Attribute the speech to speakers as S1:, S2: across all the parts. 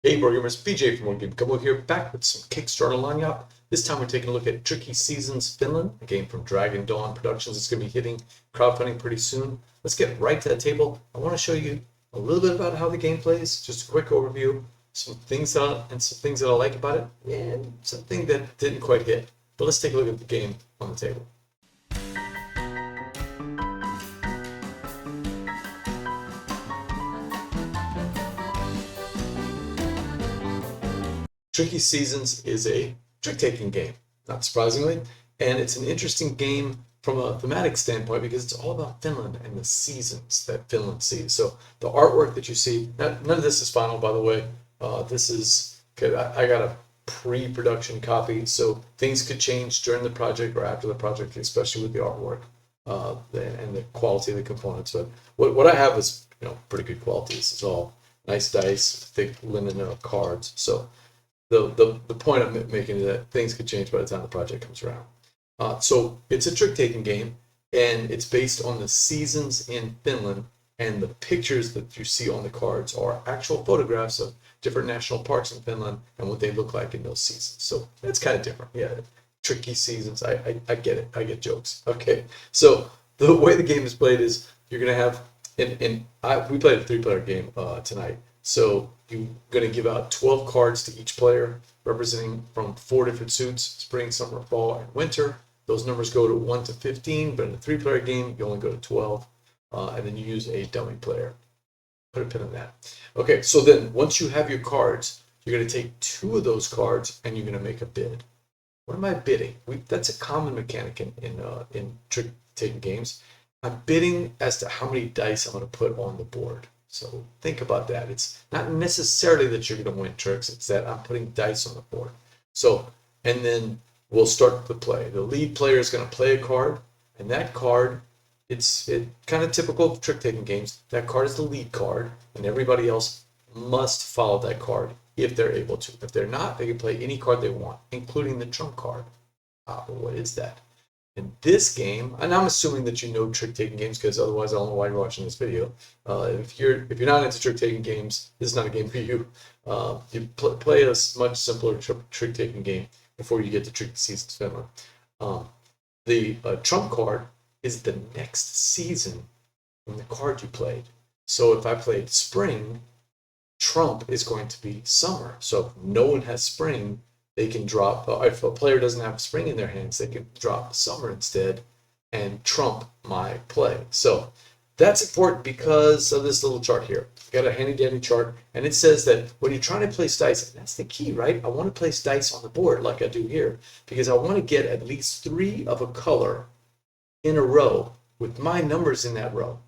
S1: Hey, board gamers, BJ from Gameboard here, back with some Kickstarter Lagniappe. This time we're taking a look at Tricky Seasons Finland, a game from Dragon Dawn Productions. It's going to be hitting crowdfunding pretty soon. Let's get right to the table. I want to show you a little bit about how the game plays, just a quick overview, some things that I like about it, and something that didn't quite hit. But let's take a look at the game on the table. Tricky Seasons is a trick-taking game, not surprisingly, and it's an interesting game from a thematic standpoint because it's all about Finland and the seasons that Finland sees. So the artwork that you see, none of this is final, by the way. This is, I got a pre-production copy, so things could change during the project or after the project, especially with the artwork and the quality of the components. But what I have is pretty good quality. This is all nice dice, thick linen cards. So the point I'm making is that things could change by the time the project comes around. So it's a trick-taking game, and it's based on the seasons in Finland, and the pictures that you see on the cards are actual photographs of different national parks in Finland and what they look like in those seasons. So it's kind of different. Yeah, tricky seasons. I get it. I get jokes. Okay, so the way the game is played is you're going to have, we played a 3-player game tonight. So you're going to give out 12 cards to each player, representing from 4 different suits: spring, summer, fall, and winter. Those numbers go to 1 to 15, but in a 3-player game, you only go to 12. And then you use a dummy player. Put a pin in that. Okay, so then once you have your cards, you're going to take 2 of those cards and you're going to make a bid. What am I bidding? That's a common mechanic in trick-taking games. I'm bidding as to how many dice I'm going to put on the board. So think about that. It's not necessarily that you're going to win tricks. It's that I'm putting dice on the board. So, and then we'll start the play. The lead player is going to play a card, and that card, it's kind of typical of trick-taking games. That card is the lead card, and everybody else must follow that card if they're able to. If they're not, they can play any card they want, including the trump card. But what is that? In this game, and I'm assuming that you know trick-taking games because otherwise I don't know why you're watching this video. If you're not into trick-taking games, this is not a game for you. You play a much simpler trick-taking game before you get to Tricky Seasons Finland. The trump card is the next season from the card you played. So if I played spring, trump is going to be summer. So if no one has spring, they can drop, if a player doesn't have spring in their hands, they can drop summer instead and trump my play. So that's important because of this little chart here. I got a handy dandy chart, and it says that when you're trying to place dice, that's the key, right? I want to place dice on the board like I do here because I want to get at least 3 of a color in a row with my numbers in that row.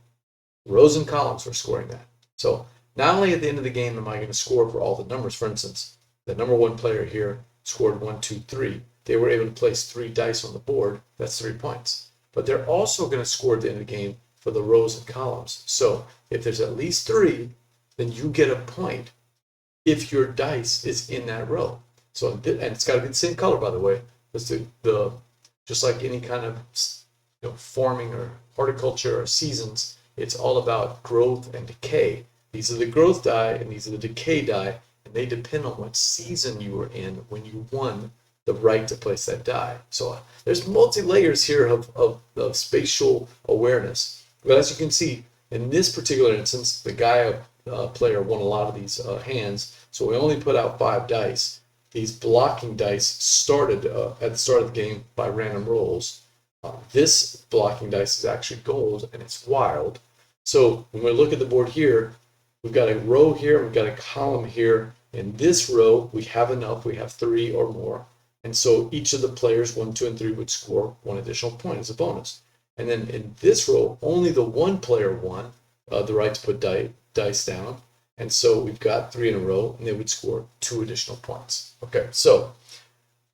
S1: Rows and columns are scoring that. So not only at the end of the game am I going to score for all the numbers. For instance, the number 1 player here scored 1, 2, 3. They were able to place 3 dice on the board. That's 3 points. But they're also going to score at the end of the game for the rows and columns. So if there's at least 3, then you get a point if your dice is in that row. So, and it's got to be the same color, by the way. Just like any kind of farming or horticulture or seasons, it's all about growth and decay. These are the growth die and these are the decay die, and they depend on what season you were in when you won the right to place that die. So there's multi-layers here of spatial awareness. But as you can see, in this particular instance, the guy player won a lot of these hands, so we only put out 5 dice. These blocking dice started at the start of the game by random rolls. This blocking dice is actually gold, and it's wild. So when we look at the board here, we've got a row here, we've got a column here. In this row, we have enough, we have 3 or more. And so each of the players, 1, 2, and 3, would score 1 additional point as a bonus. And then in this row, only the 1 player won the right to put dice down. And so we've got 3 in a row, and they would score 2 additional points. Okay, so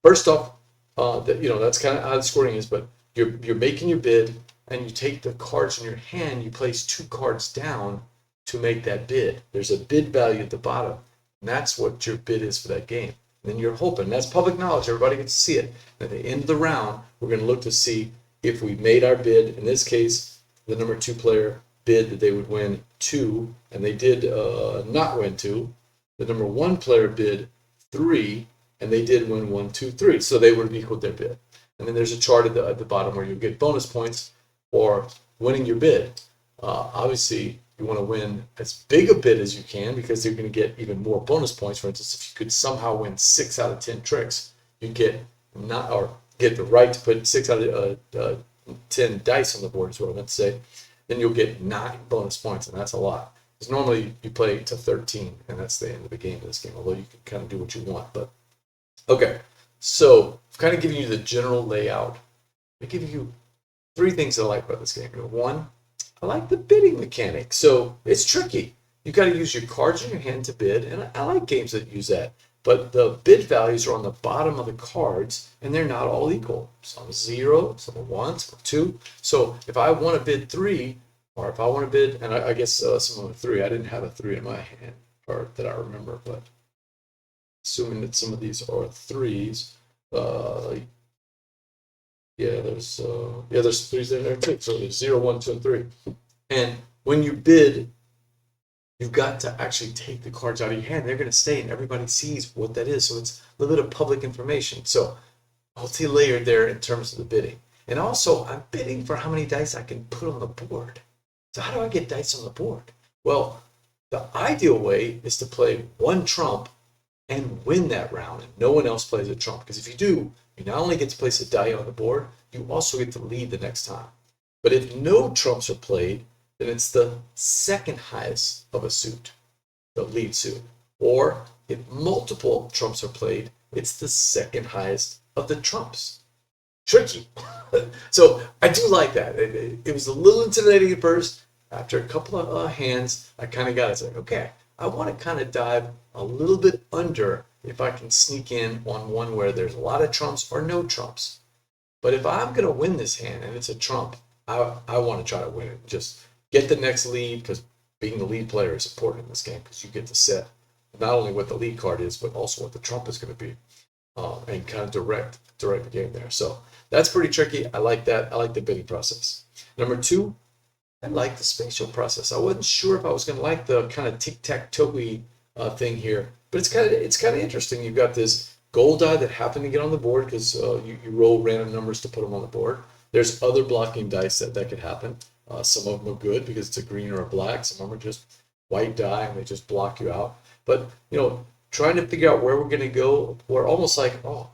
S1: first off, that's kind of how the scoring is, but you're making your bid, and you take the cards in your hand, you place 2 cards down to make that bid. There's a bid value at the bottom, and that's what your bid is for that game. And then you're hoping, that's public knowledge, everybody gets to see it. At the end of the round, we're going to look to see if we made our bid. In this case, the number 2 player bid that they would win 2, and they did not win 2. the number 1 player bid 3, and they did win 1, 2, 3. So they would have equaled their bid. And then there's a chart at the bottom where you get bonus points for winning your bid. Obviously, you want to win as big a bid as you can because you're going to get even more bonus points. For instance, if you could somehow win 6 out of 10 tricks, you get get the right to put 6 out of 10 dice on the board, is what I meant to say. Then you'll get 9 bonus points, and that's a lot. Because normally you play to 13, and that's the end of the game of this game, although you can kind of do what you want. But okay, so I've kind of given you the general layout. I give you 3 things I like about this game. One, I like the bidding mechanic. So it's tricky. You've got to use your cards in your hand to bid, and I like games that use that. But the bid values are on the bottom of the cards, and they're not all equal. Some are 0, some are 1, some are 2. So if I want to bid 3, or if I want to bid, and I guess some of 3, I didn't have a 3 in my hand, or that I remember, but assuming that some of these are 3s, there's 3s in there too. So there's 0, 1, 2, and 3. And when you bid, you've got to actually take the cards out of your hand. They're going to stay, and everybody sees what that is. So it's a little bit of public information. So multi-layered there in terms of the bidding. And also, I'm bidding for how many dice I can put on the board. So how do I get dice on the board? Well, the ideal way is to play 1 trump and win that round, and no one else plays a trump. Because if you do, you not only get to place a die on the board, you also get to lead the next time. But if no trumps are played, then it's the second highest of a suit, the lead suit. Or if multiple trumps are played, it's the second highest of the trumps. Tricky. So I do like that. It was a little intimidating at first. After a couple of hands, I kind of got it. It's like, okay, I want to kind of dive a little bit under if I can sneak in on one where there's a lot of trumps or no trumps. But if I'm going to win this hand and it's a trump, I want to try to win it. Just get the next lead, because being the lead player is important in this game, because you get to set not only what the lead card is, but also what the trump is going to be, and kind of direct the game there. So that's pretty tricky. I like that. I like the bidding process. Number 2, I like the spatial process. I wasn't sure if I was going to like the kind of tic-tac-toe thing here, but it's kind of interesting. You've got this gold die that happen to get on the board because you roll random numbers to put them on the board. There's other blocking dice that could happen. Some of them are good because it's a green or a black. Some of them are just white die and they just block you out. But trying to figure out where we're going to go, we're almost like, oh,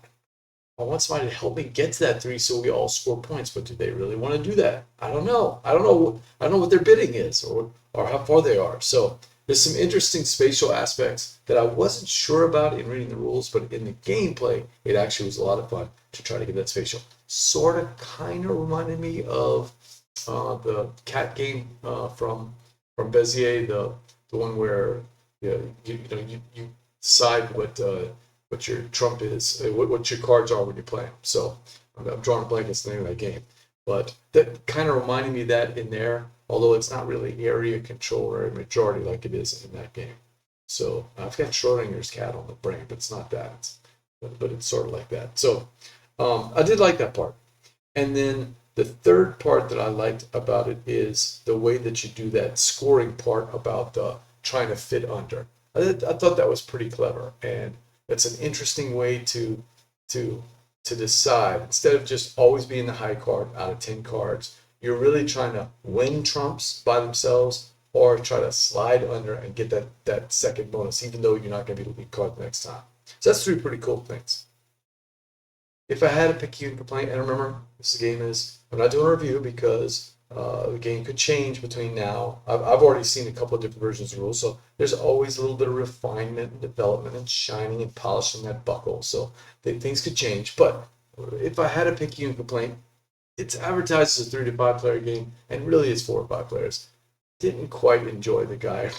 S1: I want somebody to help me get to that 3 so we all score points. But do they really want to do that? I don't know. I don't know what their bidding is or how far they are. So there's some interesting spatial aspects that I wasn't sure about in reading the rules, but in the gameplay, it actually was a lot of fun to try to get that spatial. Sort of, kind of reminded me of the cat game from Bezier, the one where you decide what your trump is, what your cards are when you play them. So I'm drawing a blank as the name of that game, but that kind of reminded me of that in there, although it's not really area control or a majority like it is in that game. So I've got Schrodinger's cat on the brain, but it's not that, but it's sort of like that. So I did like that part. And then the third part that I liked about it is the way that you do that scoring part about trying to fit under. I thought that was pretty clever, and it's an interesting way to decide. Instead of just always being the high card out of 10 cards, you're really trying to win trumps by themselves or try to slide under and get that second bonus, even though you're not going to be the lead card the next time. So that's 3 pretty cool things. If I had to pick you and complaint, and remember, this game is, I'm not doing a review because the game could change between now. I've already seen a couple of different versions of the rules, so there's always a little bit of refinement and development and shining and polishing that buckle. So things could change. But if I had to pick you and complaint, it's advertised as a 3 to 5 player game, and really it's 4 or 5 players. Didn't quite enjoy the guy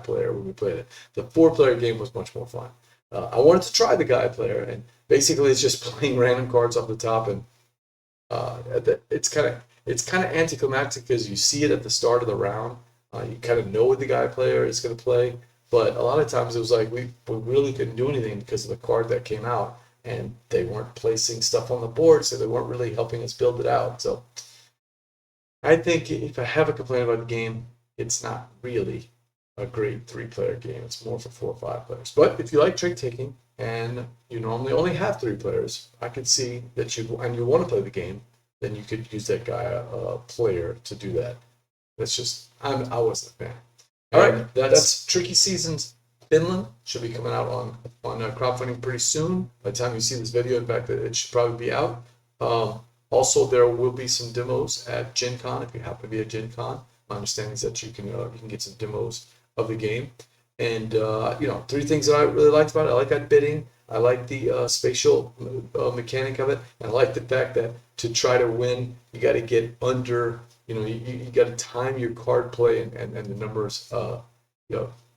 S1: player when we played it. The 4 player game was much more fun. I wanted to try the guy player, and basically it's just playing random cards off the top, and it's kind of anticlimactic because you see it at the start of the round. You kind of know what the guy player is going to play, but a lot of times it was like we really couldn't do anything because of the card that came out, and they weren't placing stuff on the board, so they weren't really helping us build it out. So I think if I have a complaint about the game, it's not really a great 3-player game. It's more for 4 or 5 players. But if you like trick taking and you normally only have 3 players, I could see that you want to play the game, then you could use that guy player to do that. That's just I wasn't a fan. All right, that's Tricky Seasons Finland. Should be coming out on crowdfunding pretty soon. By the time you see this video, in fact, it should probably be out. Also, there will be some demos at Gen Con if you happen to be at Gen Con. My understanding is that you can get some demos of the game. And 3 things that I really liked about it. I like that bidding. I like the spatial mechanic of it. And I like the fact that to try to win, you got to get under. You got to time your card play and the numbers.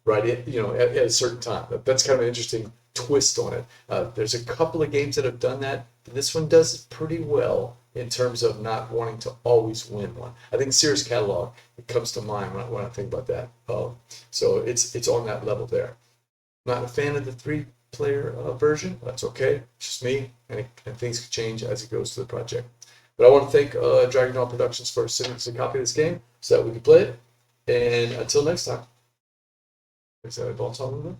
S1: Right at a certain time. That's kind of an interesting twist on it. There's a couple of games that have done that, but this one does it pretty well in terms of not wanting to always win one. I think Sears Catalog, it comes to mind when I think about that. So it's on that level there. Not a fan of the 3-player version. That's okay. It's just me, and things can change as it goes to the project. But I want to thank Dragon Dawn Productions for sending us a copy of this game so that we can play it. And until next time. Is that a ball song?